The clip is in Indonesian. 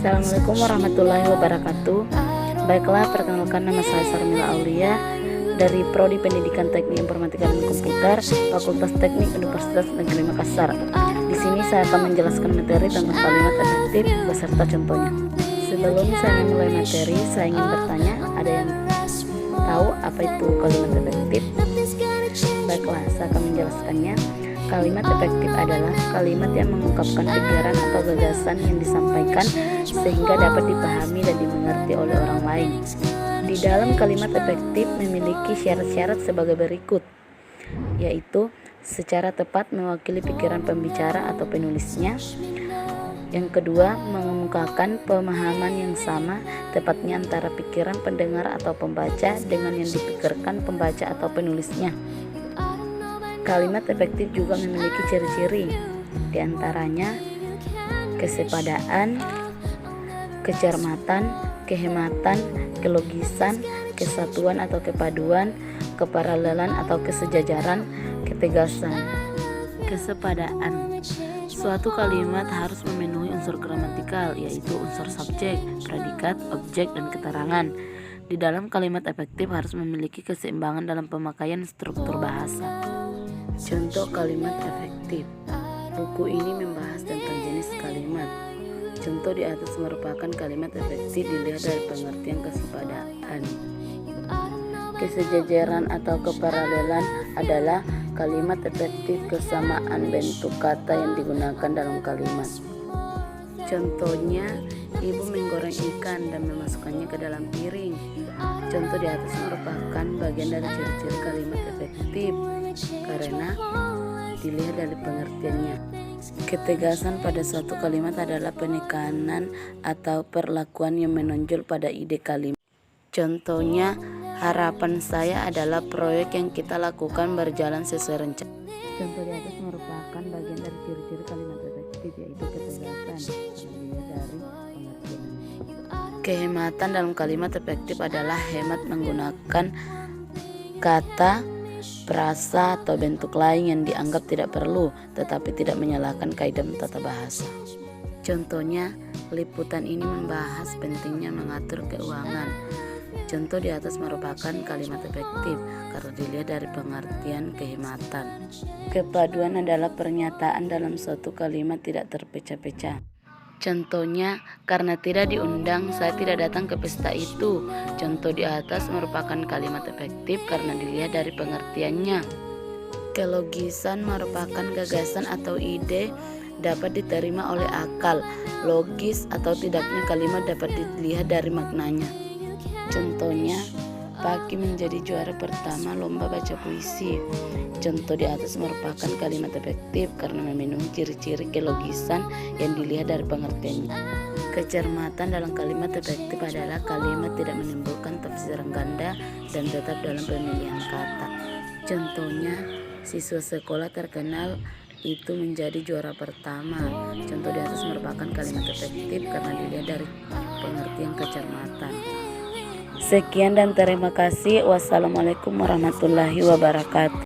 Assalamualaikum warahmatullahi wabarakatuh. Baiklah, perkenalkan, nama saya Sarmila Aulia dari Prodi Pendidikan Teknik Informatika dan Komputer, Fakultas Teknik Universitas Negeri Makassar. Di sini saya akan menjelaskan materi tentang kalimat efektif beserta contohnya. Sebelum saya memulai materi, saya ingin bertanya, ada yang tahu apa itu kalimat efektif? Baiklah, saya akan menjelaskannya. Kalimat efektif adalah kalimat yang mengungkapkan pikiran atau gagasan yang disampaikan sehingga dapat dipahami dan dimengerti oleh orang lain. Di dalam kalimat efektif memiliki syarat-syarat sebagai berikut, yaitu secara tepat mewakili pikiran pembicara atau penulisnya. Yang kedua, mengemukakan pemahaman yang sama tepatnya antara pikiran pendengar atau pembaca dengan yang dipikirkan pembaca atau penulisnya. Kalimat efektif juga memiliki ciri-ciri, diantaranya kesepadaan, kecermatan, kehematan, kelogisan, kesatuan atau kepaduan, keparalelan atau kesejajaran, ketegasan. Kesepadaan. Suatu kalimat harus memenuhi unsur gramatikal, yaitu unsur subjek, predikat, objek, dan keterangan. Di dalam kalimat efektif harus memiliki keseimbangan dalam pemakaian struktur bahasa. Contoh kalimat efektif. Buku ini membahas tentang jenis kalimat. Contoh di atas merupakan kalimat efektif dilihat dari pengertian kesepadaan. Kesejajaran atau keparalelan adalah kalimat efektif kesamaan bentuk kata yang digunakan dalam kalimat. Contohnya, ibu menggoreng ikan dan memasukkannya ke dalam piring. Contoh di atas merupakan bagian dari ciri-ciri kalimat efektif karena dilihat dari pengertiannya. Ketegasan pada suatu kalimat adalah penekanan atau perlakuan yang menonjol pada ide kalimat. Contohnya, harapan saya adalah proyek yang kita lakukan berjalan sesuai rencana. Contoh di atas merupakan bagian dari ciri-ciri kalimat efektif, yaitu ketegasan karena dilihat dari pengertiannya. Kehematan dalam kalimat efektif adalah hemat menggunakan kata, frasa atau bentuk lain yang dianggap tidak perlu tetapi tidak menyalahkan kaidah tata bahasa. Contohnya, liputan ini membahas pentingnya mengatur keuangan. Contoh di atas merupakan kalimat efektif karena dilihat dari pengertian kehematan. Kepaduan adalah pernyataan dalam suatu kalimat tidak terpecah-pecah. Contohnya, karena tidak diundang, saya tidak datang ke pesta itu. Contoh di atas merupakan kalimat efektif karena dilihat dari pengertiannya. Kelogisan merupakan gagasan atau ide dapat diterima oleh akal. Logis atau tidaknya kalimat dapat dilihat dari maknanya. Contohnya, Paki menjadi juara pertama lomba baca puisi. Contoh di atas merupakan kalimat efektif karena memenuhi ciri-ciri kelogisan yang dilihat dari pengertiannya. Kecermatan dalam kalimat efektif adalah kalimat tidak menimbulkan tafsiran ganda dan tetap dalam pemilihan kata. Contohnya, siswa sekolah terkenal itu menjadi juara pertama. Contoh di atas merupakan kalimat efektif karena dilihat dari pengertian kecermatan. Sekian dan terima kasih. Wassalamualaikum warahmatullahi wabarakatuh.